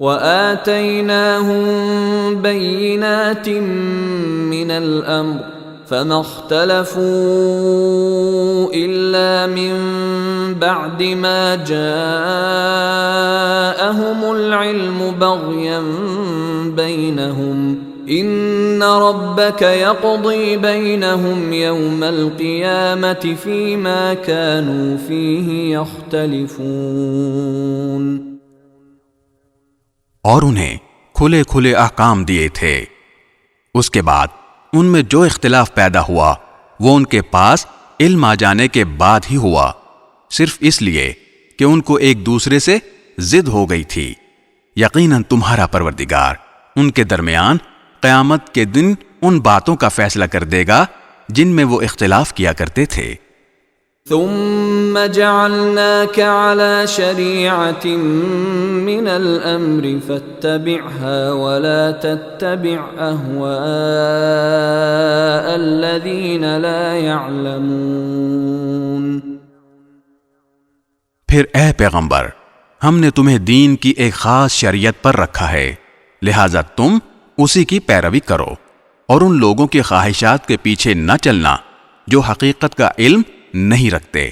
وآتيناهم بينات من الأمر فما اختلفوا إلا من بعد ما جاءهم العلم بغيا بينهم إن ربك يقضي بينهم يوم القيامة فيما كانوا فيه يختلفون۔ اور انہیں کھلے کھلے احکام دیے تھے، اس کے بعد ان میں جو اختلاف پیدا ہوا وہ ان کے پاس علم آ جانے کے بعد ہی ہوا، صرف اس لیے کہ ان کو ایک دوسرے سے ضد ہو گئی تھی۔ یقیناً تمہارا پروردگار ان کے درمیان قیامت کے دن ان باتوں کا فیصلہ کر دے گا جن میں وہ اختلاف کیا کرتے تھے۔ ثم جعلناك على شريعة من الأمر فاتبعها ولا تتبع أهواء الذين لا يعلمون۔ پھر اے پیغمبر، ہم نے تمہیں دین کی ایک خاص شریعت پر رکھا ہے، لہٰذا تم اسی کی پیروی کرو اور ان لوگوں کی خواہشات کے پیچھے نہ چلنا جو حقیقت کا علم نہیں رکھتے۔